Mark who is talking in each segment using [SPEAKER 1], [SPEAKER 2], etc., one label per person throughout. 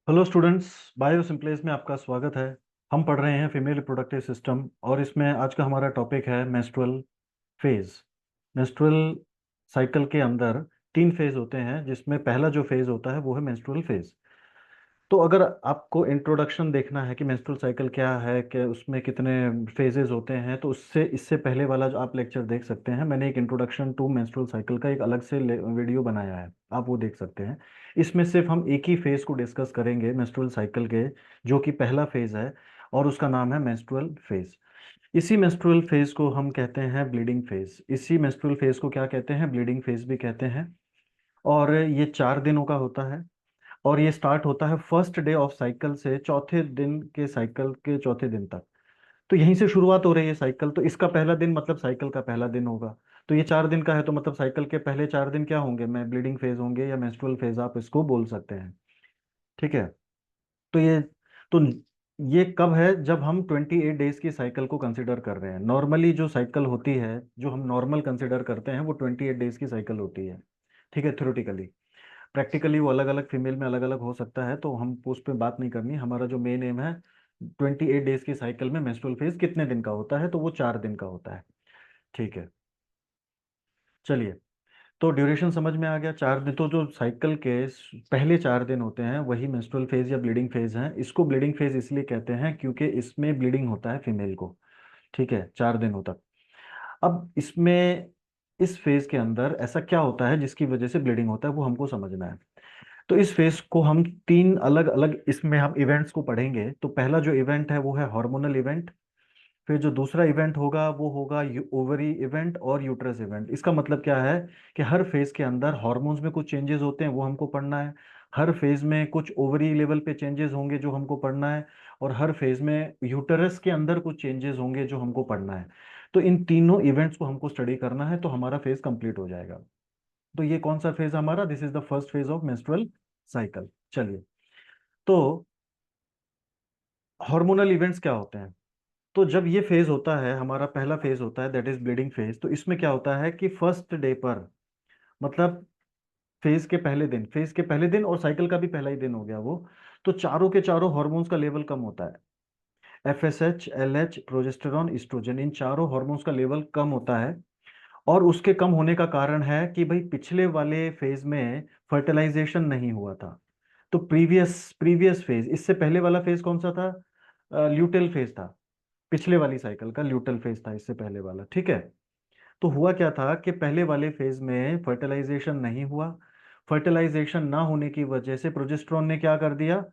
[SPEAKER 1] Hello students, bio सिंप्लेस में आपका स्वागत है। हम पढ़ रहे हैं फीमेल रिप्रोडक्टिव सिस्टम और इसमें आज का हमारा टॉपिक है मेंस्ट्रुअल फेज। मेंस्ट्रुअल साइकिल के अंदर तीन फेज होते हैं, जिसमें पहला जो फेज होता है वो है मेंस्ट्रुअल फेज। तो अगर आपको इंट्रोडक्शन देखना है कि मेंस्ट्रुअल साइकिल क्या है, कि उसमें कितने फेजेस होते हैं, तो उससे इससे पहले वाला जो आप लेक्चर देख सकते हैं। मैंने एक इंट्रोडक्शन टू मेंस्ट्रुअल साइकिल का एक अलग से वीडियो बनाया है, आप वो देख सकते हैं। इसमें सिर्फ हम एक ही फेज को डिस्कस करेंगे मेंस्ट्रुअल साइकिल के, जो कि पहला फेज है और उसका नाम है मेंस्ट्रुअल फेज। इसी मेंस्ट्रुअल फेज को हम कहते हैं ब्लीडिंग फेज। इसी मेंस्ट्रुअल फेज को क्या कहते हैं? ब्लीडिंग फेज भी कहते हैं। और ये 4 दिनों का होता है और ये स्टार्ट होता है फर्स्ट डे ऑफ साइकिल से चौथे दिन के साइकिल के चौथे दिन तक। तो यहीं से शुरुआत हो रही है साइकिल, तो इसका पहला दिन मतलब साइकिल का पहला दिन होगा। तो ये 4 दिन का है, तो मतलब साइकिल के पहले 4 दिन क्या होंगे? मैं ब्लीडिंग फेज होंगे या मेंस्ट्रुअल फेज आप इसको बोल सकते हैं। ठीक है। तो ये कब है? जब हम 28 डेज की साइकिल को कंसिडर कर रहे हैं। नॉर्मली जो साइकिल होती है, जो हम नॉर्मल कंसिडर करते हैं, वो 28 डेज की साइकिल होती है। ठीक है, थ्योरेटिकली। प्रैक्टिकली वो अलग अलग फीमेल में अलग अलग हो सकता है, तो हम उस पर बात नहीं करनी। हमारा जो मेन एम है, 28 डेज की साइकिल में मेंस्ट्रुअल फेज कितने दिन का होता है, तो वो 4 दिन का होता है। ठीक है, चलिए। तो ड्यूरेशन समझ में आ गया। 4 दिन, तो जो साइकिल के पहले 4 दिन होते हैं वही मेंस्ट्रुअल फेज या ब्लीडिंग फेज हैं। इसको ब्लीडिंग फेज इसलिए कहते हैं क्योंकि इसमें ब्लीडिंग होता है फीमेल को। ठीक है, 4 दिनों तक। अब इसमें इस फेज के अंदर ऐसा क्या होता है जिसकी वजह से ब्लीडिंग होता है, वो हमको समझना है। तो इस फेज को हम तीन अलग अलग इसमें हम इवेंट्स को पढ़ेंगे। तो पहला जो इवेंट है वो है हार्मोनल इवेंट। फिर जो दूसरा इवेंट होगा वो होगा ओवरी इवेंट और यूट्रस इवेंट। इसका मतलब क्या है कि हर फेज के अंदर हार्मोन्स में कुछ चेंजेस होते हैं, वो हमको पढ़ना है। हर फेज में कुछ ओवरी लेवल पे चेंजेस होंगे जो हमको पढ़ना है। और हर फेज में यूटरस के अंदर कुछ चेंजेस होंगे जो हमको पढ़ना है। तो इन तीनों इवेंट्स को हमको स्टडी करना है, तो हमारा फेज कंप्लीट हो जाएगा। तो ये कौन सा फेज हमारा? This is the first phase of menstrual cycle. चलिए। तो हार्मोनल इवेंट्स क्या होते हैं? तो जब ये फेज होता है, हमारा पहला फेज होता है, दैट इज ब्लीडिंग फेज। तो इसमें क्या होता है कि फर्स्ट डे पर, मतलब फेज के पहले दिन और साइकिल का भी पहला ही दिन हो गया वो, तो चारों के चारों हार्मोन्स का लेवल कम होता है। एफएसएच, एलएच, प्रोजेस्टेरॉन, इस्ट्रोजन, इन चारों हार्मोन्स का लेवल कम होता है। और उसके कम होने का कारण है कि भाई पिछले वाले फेज में फर्टिलाइजेशन नहीं हुआ था। तो प्रीवियस प्रीवियस फेज, इससे पहले वाला फेज कौन सा था? ल्यूटेल फेज था। पिछले वाली साइकिल का ल्यूटेल फेज था इससे पहले वाला। ठीक है। तो हुआ क्या था कि पहले वाले फेज में फर्टिलाइजेशन नहीं हुआ। फर्टिलाइजेशन ना होने की वजह से प्रोजेस्टेरॉन ने क्या कर दिया?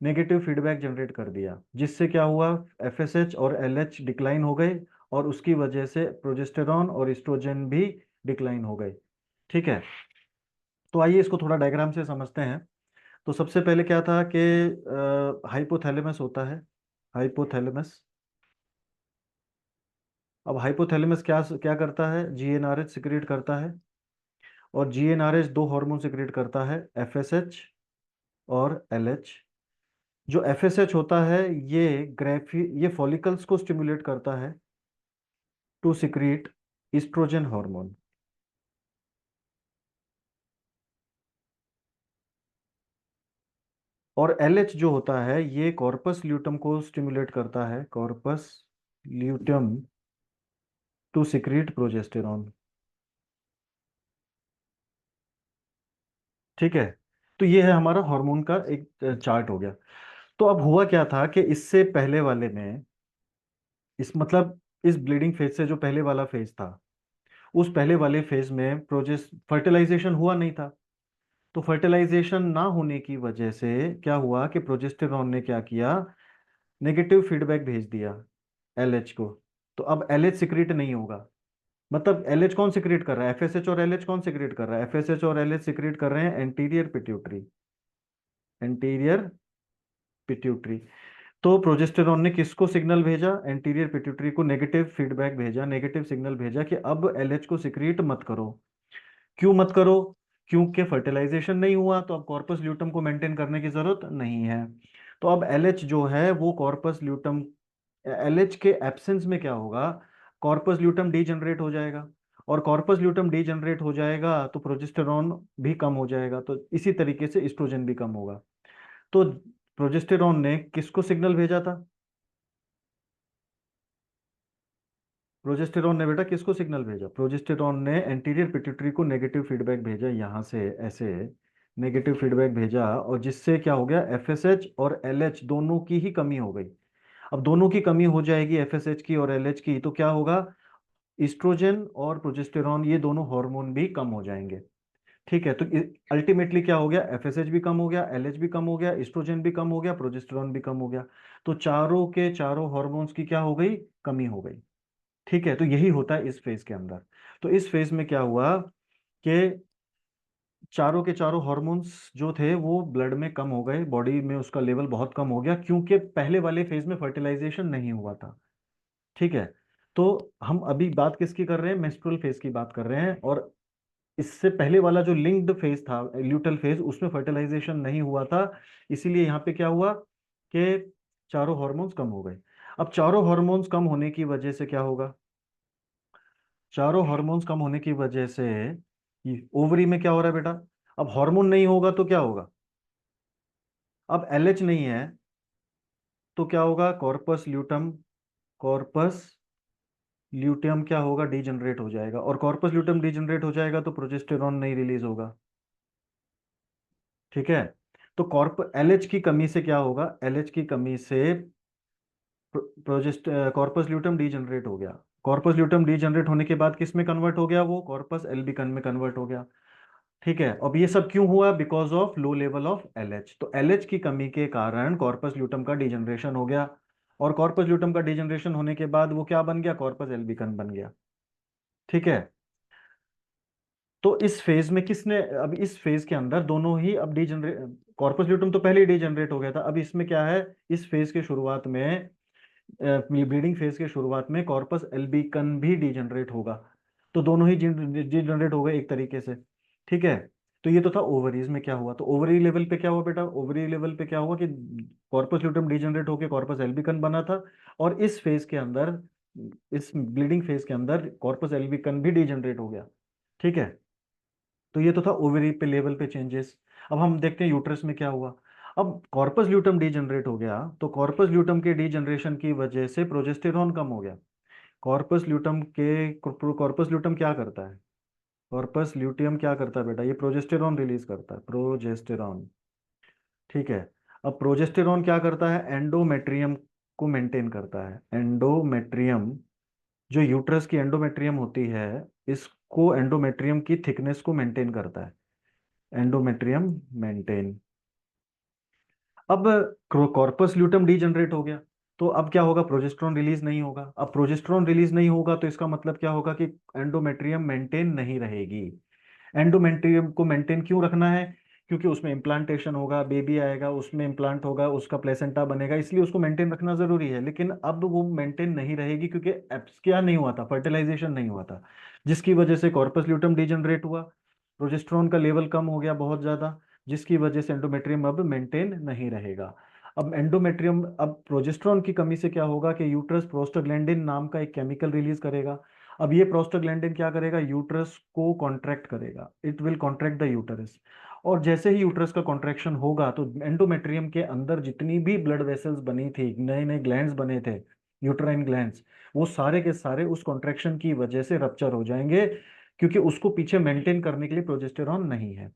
[SPEAKER 1] नेगेटिव फीडबैक जनरेट कर दिया, जिससे क्या हुआ? एफएसएच और एलएच डिक्लाइन हो गए और उसकी वजह से प्रोजेस्टेरॉन और एस्ट्रोजन भी डिक्लाइन हो गए। ठीक है। तो आइए इसको थोड़ा डायग्राम से समझते हैं। तो सबसे पहले क्या था कि हाइपोथैलेमस होता है। हाइपोथैलेमस। अब हाइपोथैलेमस क्या क्या करता है? जीएनआरएच सिक्रिएट करता है। और जीएनआरएच दो हार्मोन सिक्रिएट करता है, एफएसएच और एलएच। जो एफएसएच होता है, ये फॉलिकल्स को स्टिमुलेट करता है टू सिक्रिएट ईस्ट्रोजन हार्मोन। और एलएच जो होता है, ये कॉर्पस ल्यूटम को स्टिमुलेट करता है, corpus luteum to secrete progesterone. ठीक है। तो ये है हमारा हार्मोन का एक चार्ट हो गया। तो अब हुआ क्या था कि इससे पहले वाले में, इस मतलब इस ब्लीडिंग फेज से जो पहले वाला फेज था, उस पहले वाले फेज में प्रोजेस फर्टिलाइजेशन हुआ नहीं था। तो फर्टिलाइजेशन ना होने की वजह से क्या हुआ कि प्रोजेस्टेरॉन ने क्या किया? नेगेटिव फीडबैक भेज दिया एलएच को। तो अब एलएच सिक्रीट नहीं होगा। मतलब एलएच कौन सिक्रीट कर रहा है? एफएसएच और एलएच कौन सिक्रीट कर रहा है? एफएसएच और एलएच सिक्रीट कर रहे हैं एंटीरियर पिट्यूटरी। Anterior pituitary. तो प्रोजेस्टेरॉन ने किसको सिग्नल भेजा? एंटीरियर पिट्यूटरी को नेगेटिव फीडबैक भेजा, नेगेटिव सिग्नल भेजा कि अब एलएच को सिक्रीट मत करो। क्यों मत करो? क्योंकि फर्टिलाइजेशन नहीं हुआ, तो अब कॉर्पस ल्यूटम को मेंटेन करने की जरूरत नहीं है। तो अब एलएच जो है वो कॉर्पस ल्यूटम, एलएच के एब्सेंस में क्या होगा? कॉर्पस ल्यूटम डीजनरेट हो जाएगा। और कॉर्पस ल्यूटम डीजनरेट हो जाएगा तो प्रोजेस्टेरॉन भी कम हो जाएगा, तो इसी तरीके से एस्ट्रोजन भी कम होगा। तो प्रोजेस्टेरॉन ने किसको सिग्नल भेजा था? प्रोजेस्टेरॉन ने बेटा किसको सिग्नल भेजा? प्रोजेस्टेरॉन ने एंटीरियर पिट्यूटरी को नेगेटिव फीडबैक भेजा, यहाँ से ऐसे नेगेटिव फीडबैक भेजा, और जिससे क्या हो गया, एफएसएच और एलएच दोनों की ही कमी हो गई। अब दोनों की कमी हो जाएगी, एफएसएच की और एलएच की, तो क्या होगा, ईस्ट्रोजन और प्रोजेस्टेरॉन ये दोनों हार्मोन भी कम हो जाएंगे। ठीक है, तो अल्टीमेटली क्या हो गया, एफएसएच भी कम हो गया, एलएच भी कम हो गया, ईस्ट्रोजन भी कम हो गया, प्रोजेस्टेरॉन भी कम हो गया। तो चारों के चारों हार्मोन्स की क्या हो गई, कमी हो गई। ठीक है, तो यही होता है इस फेज के अंदर। तो इस फेज में क्या हुआ कि चारों के चारों हॉर्मोन्स जो थे वो ब्लड में कम हो गए, बॉडी में उसका लेवल बहुत कम हो गया, क्योंकि पहले वाले फेज में फर्टिलाइजेशन नहीं हुआ था। ठीक है, तो हम अभी बात किसकी कर रहे हैं, मेंस्ट्रुअल फेज की बात कर रहे हैं। और इससे पहले वाला जो लिंक्ड फेज था, ल्यूटल फेज, उसमें फर्टिलाइजेशन नहीं हुआ था। इसीलिए यहाँ पे क्या हुआ कि चारों हॉर्मोन्स कम हो गए। अब चारों हॉर्मोन्स कम होने की वजह से क्या होगा, चारों हार्मोन्स कम होने की वजह से ओवरी में क्या हो रहा है बेटा, अब हार्मोन नहीं होगा तो क्या होगा, अब एलएच नहीं है तो क्या होगा, कॉर्पस ल्यूटम, कॉर्पस ल्यूटियम क्या होगा, डीजनरेट हो जाएगा, और कॉर्पस ल्यूटम डीजनरेट हो जाएगा तो प्रोजेस्टेरॉन नहीं रिलीज होगा। ठीक है, तो कॉर्प एलएच की कमी से क्या होगा, एलएच की कमी से प्रोजेस्ट कॉर्पस ल्यूटम डीजनरेट हो गया। कॉर्पस ल्यूटम डीजनरेट होने के बाद किस में कन्वर्ट हो गया, वो कॉर्पस एल्बिकन में कन्वर्ट हो गया। ठीक है, अब ये सब क्यों हुआ, because of low level of LH. तो एलएच की कमी के कारण कॉर्पस ल्यूटम का डिजनरेशन हो गया, और कॉर्पस ल्यूटम का डिजनरेशन होने के बाद वो क्या बन गया, कॉर्पस एल्बिकन बन गया। ठीक है, तो इस फेज में किसने, अब इस फेज के अंदर दोनों ही अब डिजनरेट, कॉर्पस ल्यूटम तो पहले ही डिजनरेट हो गया था, अब इसमें क्या है, इस फेज के शुरुआत में, ब्लीडिंग फेज के शुरुआत में कॉर्पस एल्बिकन भी डिजनरेट होगा। तो दोनों ही डिजनरेट हो गए एक तरीके से। ठीक है, तो ये तो था ओवरीज में क्या हुआ। तो ओवरी लेवल पे क्या हुआ बेटा, ओवरी लेवल पे क्या हुआ कि कॉर्पस ल्यूटम डिजनरेट होकर कॉर्पस एल्बिकन बना था, और इस फेज के अंदर, इस ब्लीडिंग फेज के अंदर कॉर्पस एल्बिकन भी डिजनरेट हो गया। ठीक है, तो ये तो था ओवरी पे लेवल पे चेंजेस। अब हम देखते हैं यूट्रस में क्या हुआ। अब कॉर्पस ल्यूटम डीजनरेट हो गया, तो कॉर्पस ल्यूटम के डीजनरेशन की वजह से प्रोजेस्टेरॉन कम हो गया। कॉर्पस ल्यूटम के कॉर्पस ल्यूटम क्या करता है, कॉर्पस ल्यूटियम क्या करता है बेटा, ये प्रोजेस्टेरॉन रिलीज करता है, प्रोजेस्टेरॉन। ठीक है, अब प्रोजेस्टेरॉन क्या करता है, एंडोमेट्रियम को मेंटेन करता है। एंडोमेट्रियम, जो यूट्रस की एंडोमेट्रियम होती है, इसको एंडोमेट्रियम की थिकनेस को मेंटेन करता है, एंडोमेट्रियम मेंटेन। अब कॉर्पस ल्यूटम डीजनरेट हो गया, तो अब क्या होगा, प्रोजेस्टेरॉन रिलीज नहीं होगा। अब प्रोजेस्टेरॉन रिलीज नहीं होगा तो इसका मतलब क्या होगा कि एंडोमेट्रियम मेंटेन नहीं रहेगी। एंडोमेट्रियम को मेंटेन क्यों रखना है, क्योंकि उसमें इम्प्लांटेशन होगा, बेबी आएगा, उसमें इम्प्लांट होगा, उसका प्लेसेंटा बनेगा, इसलिए उसको मेंटेन रखना जरूरी है। लेकिन अब वो मेंटेन नहीं रहेगी क्योंकि एप्स क्या नहीं हुआ था, फर्टिलाइजेशन नहीं हुआ था, जिसकी वजह से कॉर्पस ल्यूटम डीजनरेट हुआ, प्रोजेस्टेरॉन का लेवल कम हो गया बहुत ज्यादा, जिसकी वजह से एंडोमेट्रियम अब मेंटेन नहीं रहेगा। अब एंडोमेट्रियम, अब प्रोजेस्टेरॉन की कमी से क्या होगा कि यूट्रस प्रोस्टाग्लैंडिन नाम का एक केमिकल रिलीज करेगा। अब ये प्रोस्टाग्लैंडिन क्या करेगा, यूट्रस को कॉन्ट्रैक्ट करेगा, it will contract the uterus. और जैसे ही यूट्रस का कॉन्ट्रैक्शन होगा तो एंडोमेट्रियम के अंदर जितनी भी ब्लड वेसल्स बनी थी, नए नए ग्लैंड्स बने थे, यूटराइन ग्लैंड्स, वो सारे के सारे उस कॉन्ट्रैक्शन की वजह से रप्चर हो जाएंगे, क्योंकि उसको पीछे मेंटेन करने के लिए प्रोजेस्टेरॉन नहीं है।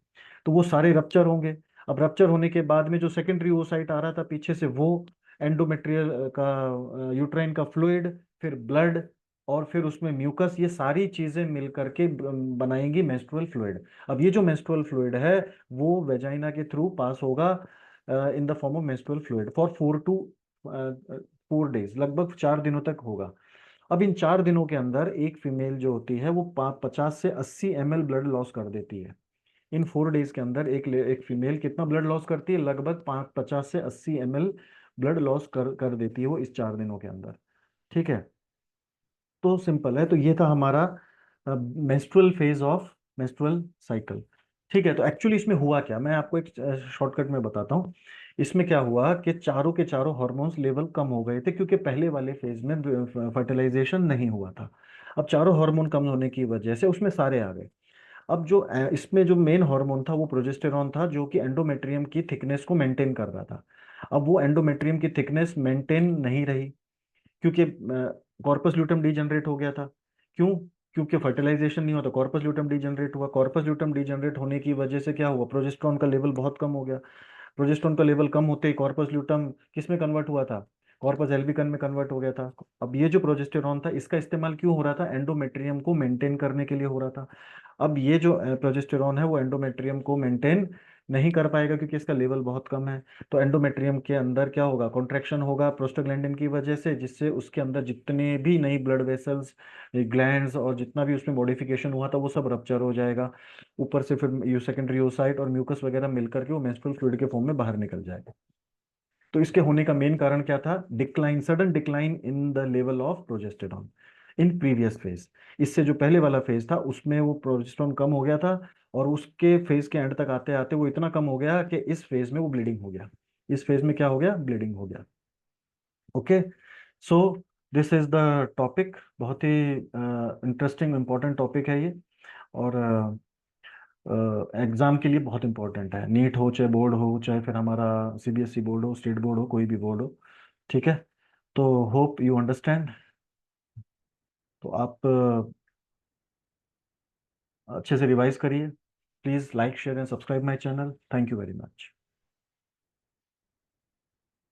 [SPEAKER 1] तो वो सारे रप्चर होंगे। अब रप्चर होने के बाद में जो सेकेंडरी ओसाइट आ रहा था पीछे से, वो एंडोमेट्रियल का, यूट्राइन का फ्लूइड, फिर ब्लड, और फिर उसमें म्यूकस, ये सारी चीजें मिल करके बनाएंगी मेंस्ट्रुअल फ्लूइड। अब ये जो मेंस्ट्रुअल फ्लूइड है वो वेजाइना के थ्रू पास होगा in the form of menstrual fluid for 4 to 4 days, लगभग 4 दिनों तक होगा। अब इन 4 दिनों के अंदर एक फीमेल जो होती है वो 50 से 80 ml ब्लड लॉस कर देती है। इन 4 डेज के अंदर एक फीमेल कितना ब्लड लॉस करती है, लगभग 50 से 80 ml ब्लड लॉस कर देती है वो इस 4 दिनों के अंदर। ठीक है, तो सिंपल है। तो ये था हमारा menstrual phase of menstrual cycle. ठीक है, तो एक्चुअली इसमें हुआ क्या, मैं आपको एक शॉर्टकट में बताता हूँ। इसमें क्या हुआ कि चारों के चारों हार्मोन्स लेवल कम हो गए थे, क्योंकि पहले वाले फेज में फर्टिलाइजेशन नहीं हुआ था। अब चारों हार्मोन कम होने की वजह से उसमें सारे आ गए। अब जो इसमें जो मेन हार्मोन था वो प्रोजेस्टेरॉन था, जो कि एंडोमेट्रियम की थिकनेस को मेंटेन कर रहा था। अब वो एंडोमेट्रियम की थिकनेस मेंटेन नहीं रही, क्योंकि कॉर्पस ल्यूटम डीजनरेट हो गया था। क्यों? क्योंकि फर्टिलाइजेशन नहीं होता, कॉर्पस ल्यूटम डीजनरेट हुआ। कॉर्पस ल्यूटम डीजनरेट होने की वजह से क्या हुआ, प्रोजेस्टेरॉन का लेवल बहुत कम हो गया। प्रोजेस्टेरॉन का लेवल कम होते ही कॉर्पस ल्यूटम किस में कन्वर्ट हुआ था, कॉर्पस एल्बिकन में कन्वर्ट हो गया था। अब ये जो प्रोजेस्टेरॉन था इसका इस्तेमाल क्यों हो रहा था, एंडोमेट्रियम को मेंटेन करने के लिए हो रहा था। अब ये जो प्रोजेस्टेरॉन है वो एंडोमेट्रियम को मेंटेन नहीं कर पाएगा, क्योंकि इसका लेवल बहुत कम है। तो एंडोमेट्रियम के अंदर क्या होगा, कॉन्ट्रैक्शन होगा प्रोस्टाग्लैंडिन की वजह से, जिससे उसके अंदर जितने भी नई ब्लड वेसल्स, ग्लैंड्स और जितना भी उसमें मॉडिफिकेशन हुआ था वो सब रप्चर हो जाएगा। ऊपर से फिर यू सेकेंडरी oocyte और म्यूकस वगैरह मिलकर के वो मेंस्ट्रुअल फ्लूइड के फॉर्म में बाहर निकल जाएगा। तो इसके होने का मेन कारण क्या था, decline, sudden decline in the level of progesterone in previous phase. इससे जो पहले वाला फेज था उसमें वो प्रोजेस्टेरॉन कम हो गया था, और उसके फेज के एंड तक आते आते वो इतना कम हो गया कि इस फेज में वो ब्लीडिंग हो गया। इस फेज में क्या हो गया, ब्लीडिंग हो गया। Okay, so this is the topic. बहुत ही इंटरेस्टिंग इंपॉर्टेंट टॉपिक है ये, और एग्जाम के लिए बहुत इंपॉर्टेंट है। नीट हो चाहे बोर्ड हो, चाहे फिर हमारा सीबीएसई बोर्ड हो, स्टेट बोर्ड हो, कोई भी बोर्ड हो। ठीक है, तो होप यू अंडरस्टैंड। तो आप अच्छे से रिवाइज करिए। Please like share and subscribe my channel. Thank you very much.